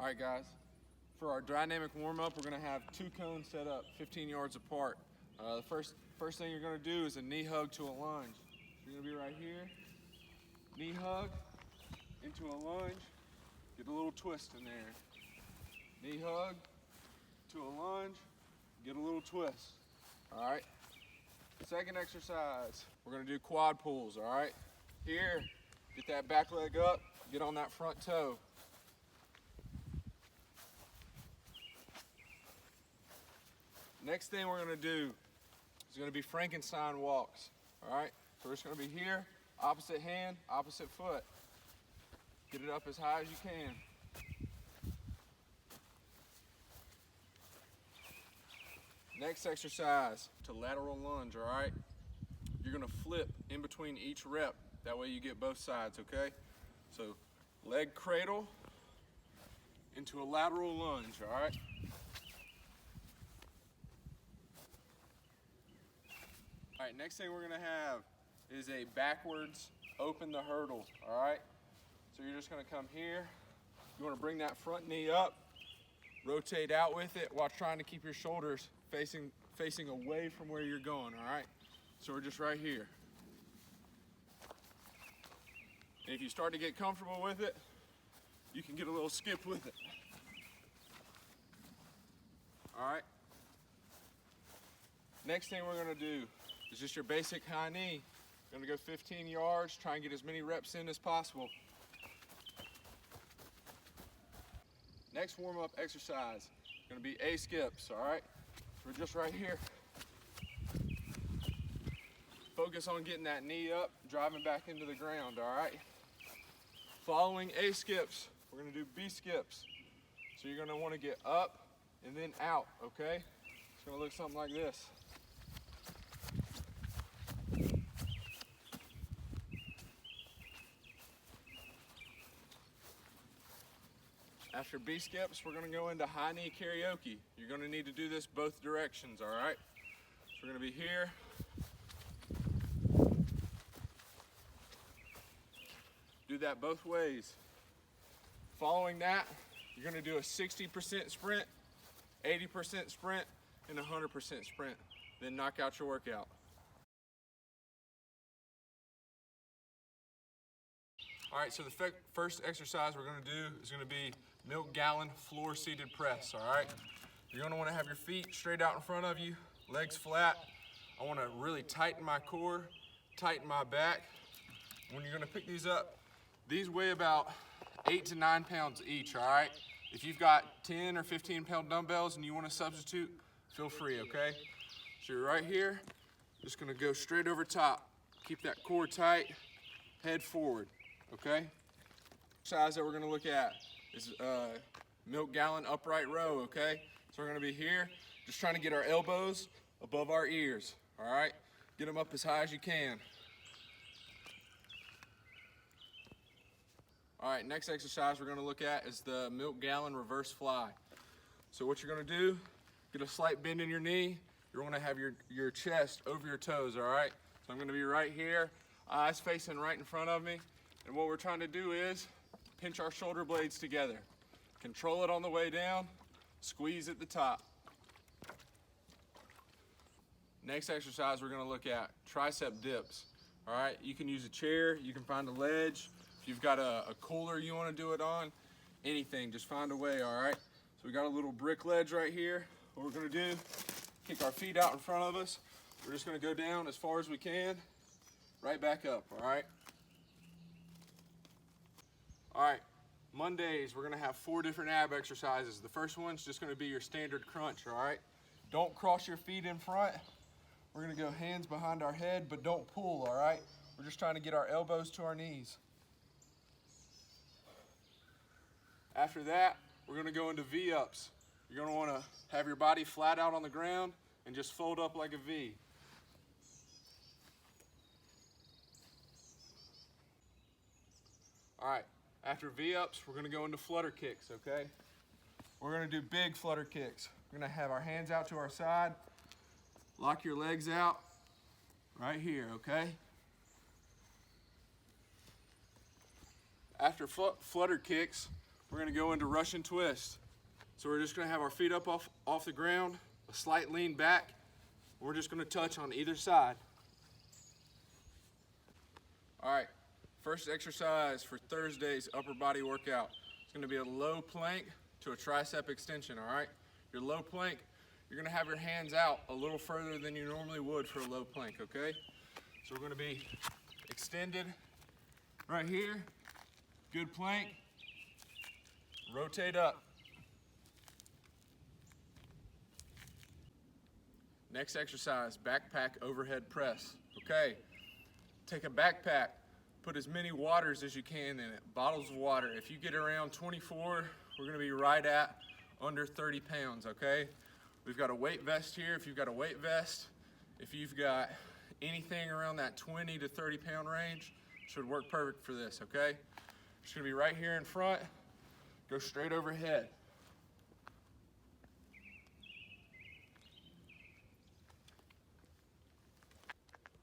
All right, guys. For our dynamic warm-up, we're gonna have 2 cones set up 15 yards apart. The first thing you're gonna do is a knee hug to a lunge. You're gonna be right here, knee hug, into a lunge, get a little twist in there. Knee hug, to a lunge, get a little twist, all right? Second exercise, we're gonna do quad pulls, all right? Here, get that back leg up, get on that front toe. Next thing we're gonna do is gonna be Frankenstein walks, all right? So we're just gonna be here, opposite hand, opposite foot. Get it up as high as you can. Next exercise, to lateral lunge, all right? You're gonna flip in between each rep. That way you get both sides, okay? So leg cradle into a lateral lunge, all right? All right, next thing we're gonna have is a backwards open the hurdle, all right? So you're just gonna come here. You wanna bring that front knee up, rotate out with it while trying to keep your shoulders facing away from where you're going, all right? So we're just right here. And if you start to get comfortable with it, you can get a little skip with it. All right? Next thing we're gonna do is just your basic high knee. You're gonna go 15 yards, try and get as many reps in as possible. Next warm-up exercise, gonna be A skips, all right? So we're just right here. Focus on getting that knee up, driving back into the ground, all right? Following A skips, we're gonna do B skips. So you're gonna wanna get up and then out, okay? It's gonna look something like this. After B skips, we're gonna go into high knee karaoke. You're gonna need to do this both directions, all right? So we're gonna be here. Do that both ways. Following that, you're gonna do a 60% sprint, 80% sprint, and 100% sprint. Then knock out your workout. All right, so the first exercise we're gonna do is gonna be milk gallon floor seated press, all right? You're gonna wanna have your feet straight out in front of you, legs flat. I wanna really tighten my core, tighten my back. When you're gonna pick these up, these weigh about 8 to 9 pounds each, all right? If you've got 10 or 15 pound dumbbells and you wanna substitute, feel free, okay? So you're right here, just gonna go straight over top. Keep that core tight, head forward, okay? Exercise that we're gonna look at is milk gallon upright row, okay? So we're gonna be here, just trying to get our elbows above our ears, all right? Get them up as high as you can. All right, next exercise we're gonna look at is the milk gallon reverse fly. So what you're gonna do, get a slight bend in your knee. You're gonna have your chest over your toes, all right? So I'm gonna be right here, eyes facing right in front of me. And what we're trying to do is pinch our shoulder blades together. Control it on the way down, squeeze at the top. Next exercise we're gonna look at, tricep dips. All right, you can use a chair, you can find a ledge. If you've got a cooler you wanna do it on, anything, just find a way, all right? So we got a little brick ledge right here. What we're gonna do, kick our feet out in front of us. We're just gonna go down as far as we can, right back up, all right? All right, Mondays, we're gonna have 4 different ab exercises. The first one's just gonna be your standard crunch, all right? Don't cross your feet in front. We're gonna go hands behind our head, but don't pull, all right? We're just trying to get our elbows to our knees. After that, we're gonna go into V-ups. You're gonna wanna have your body flat out on the ground and just fold up like a V. All right, after V-ups, we're gonna go into flutter kicks, okay? We're gonna do big flutter kicks. We're gonna have our hands out to our side, lock your legs out right here, okay? After flutter kicks, we're gonna go into Russian twist. So we're just gonna have our feet up off the ground, a slight lean back. We're just gonna touch on either side. All right, first exercise for Thursday's upper body workout. It's gonna be a low plank to a tricep extension, all right? Your low plank, you're gonna have your hands out a little further than you normally would for a low plank, okay? So we're gonna be extended right here, good plank, rotate up. Next exercise, backpack overhead press, okay? Take a backpack, put as many waters as you can in it, bottles of water. If you get around 24, we're gonna be right at under 30 pounds, okay? We've got a weight vest here. If you've got a weight vest, if you've got anything around that 20 to 30 pound range, should work perfect for this, okay? It's gonna be right here in front, go straight overhead.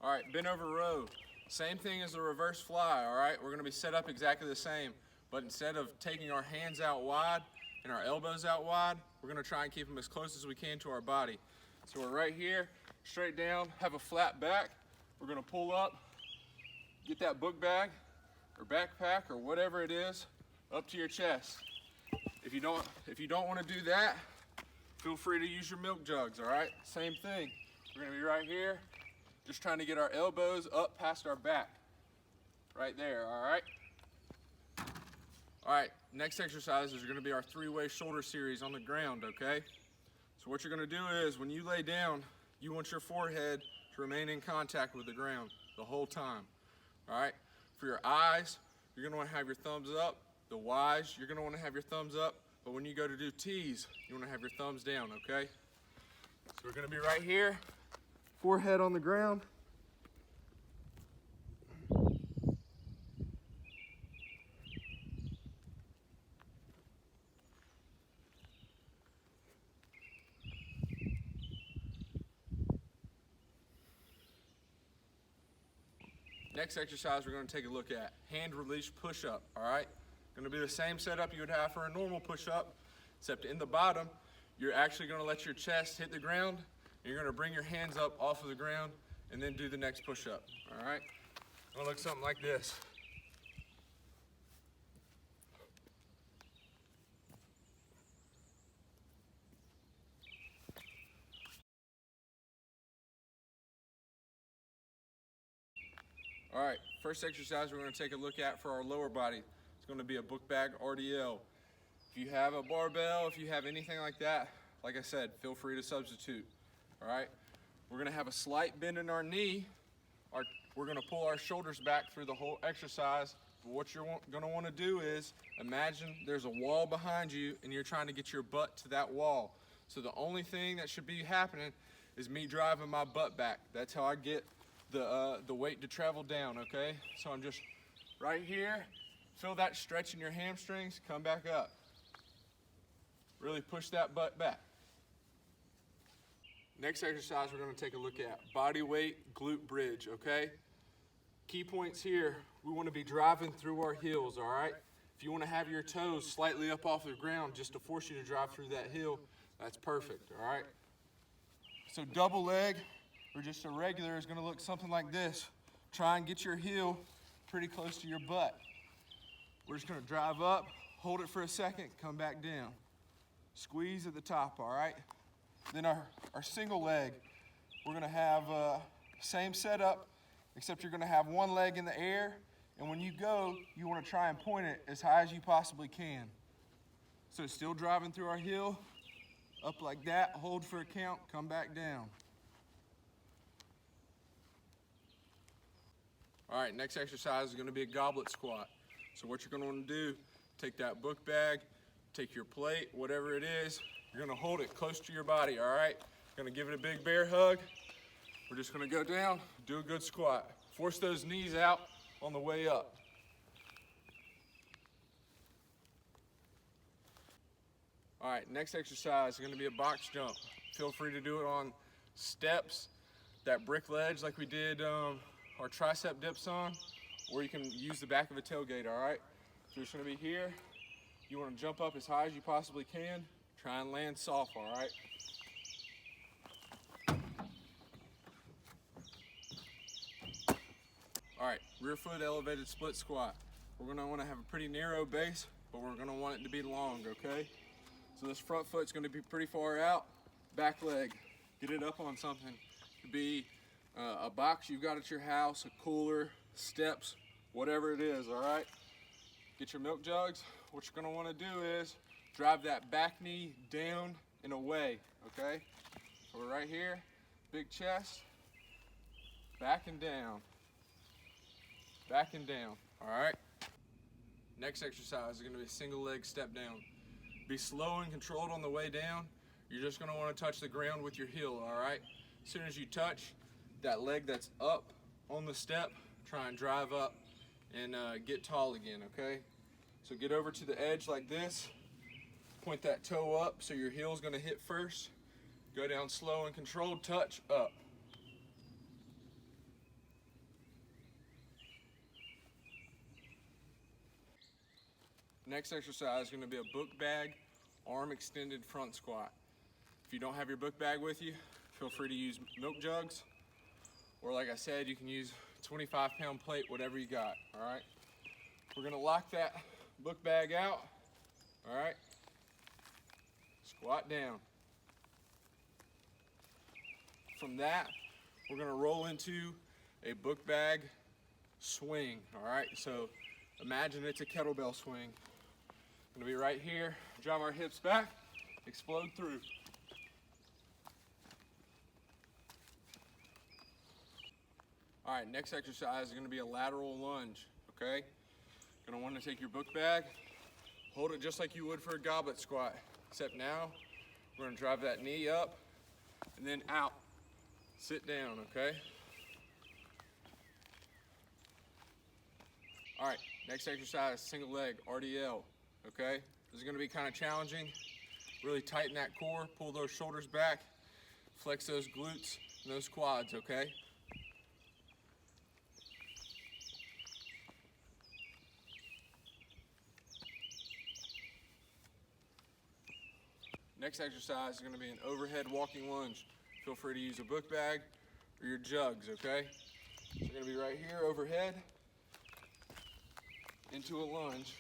All right, bent over row. Same thing as the reverse fly, all right? We're gonna be set up exactly the same, but instead of taking our hands out wide and our elbows out wide, we're gonna try and keep them as close as we can to our body. So we're right here, straight down, have a flat back. We're gonna pull up, get that book bag or backpack or whatever it is up to your chest. If you don't wanna do that, feel free to use your milk jugs, all right? Same thing. We're gonna be right here, just trying to get our elbows up past our back. Right there, all right? All right, next exercises are gonna be our three-way shoulder series on the ground, okay? So what you're gonna do is, when you lay down, you want your forehead to remain in contact with the ground the whole time, all right? For your eyes, you're gonna wanna have your thumbs up. The Y's, you're gonna wanna have your thumbs up, but when you go to do T's, you wanna have your thumbs down, okay? So we're gonna be right here, forehead on the ground. Next exercise we're going to take a look at, hand release push-up, all right? Going to be the same setup you would have for a normal push-up, except in the bottom, you're actually going to let your chest hit the ground, and you're going to bring your hands up off of the ground, and then do the next push-up, all right? It's going to look something like this. All right, first exercise we're going to take a look at for our lower body. It's going to be a book bag RDL. If you have a barbell, if you have anything like that, like I said, feel free to substitute. All right, we're going to have a slight bend in our knee. We're going to pull our shoulders back through the whole exercise. But what you're going to want to do is imagine there's a wall behind you and you're trying to get your butt to that wall. So the only thing that should be happening is me driving my butt back. That's how I get the weight to travel down, okay? So I'm just right here, feel that stretch in your hamstrings, come back up. Really push that butt back. Next exercise we're gonna take a look at, body weight glute bridge, okay? Key points here, we wanna be driving through our heels, all right? If you wanna have your toes slightly up off the ground just to force you to drive through that heel, that's perfect, all right? So double leg, or just a regular, is gonna look something like this. Try and get your heel pretty close to your butt. We're just gonna drive up, hold it for a second, come back down. Squeeze at the top, all right? Then our single leg, we're gonna have same setup, except you're gonna have one leg in the air, and when you go, you wanna try and point it as high as you possibly can. So still driving through our heel, up like that, hold for a count, come back down. All right, next exercise is gonna be a goblet squat. So what you're gonna wanna do, take that book bag, take your plate, whatever it is, you're gonna hold it close to your body, all right? You're gonna give it a big bear hug. We're just gonna go down, do a good squat. Force those knees out on the way up. All right, next exercise is gonna be a box jump. Feel free to do it on steps, that brick ledge like we did our tricep dips on, or you can use the back of a tailgate, all right? So we're just gonna be here, You want to jump up as high as you possibly can. Try and land soft, all right? All right, rear foot elevated split squat. We're gonna wanna have a pretty narrow base, but we're gonna want it to be long, okay? So this front foot's gonna be pretty far out. Back leg, get it up on something. It could be a box you've got at your house, a cooler, steps, whatever it is, all right? Get your milk jugs. What you're gonna wanna do is drive that back knee down and away, okay? So we're right here, big chest, back and down. Back and down, all right? Next exercise is gonna be a single leg step down. Be slow and controlled on the way down. You're just gonna wanna touch the ground with your heel, all right? As soon as you touch that leg that's up on the step, try and drive up and get tall again, okay? So get over to the edge like this, point that toe up so your heel's gonna hit first. Go down slow and controlled, touch, up. Next exercise is going to be a book bag, arm extended front squat. If you don't have your book bag with you, feel free to use milk jugs, or like I said, you can use 25-pound plate, whatever you got, all right? We're going to lock that book bag out, all right? Squat down. From that, we're going to roll into a book bag swing, all right? So imagine it's a kettlebell swing. Gonna be right here, drive our hips back, explode through. All right, next exercise is gonna be a lateral lunge, okay? Gonna wanna take your book bag, hold it just like you would for a goblet squat, except now, we're gonna drive that knee up and then out. Sit down, okay? All right, next exercise, single leg, RDL, okay? This is gonna be kind of challenging. Really tighten that core, pull those shoulders back, flex those glutes and those quads, okay? Next exercise is gonna be an overhead walking lunge. Feel free to use a book bag or your jugs, okay? So you're gonna be right here, overhead, into a lunge.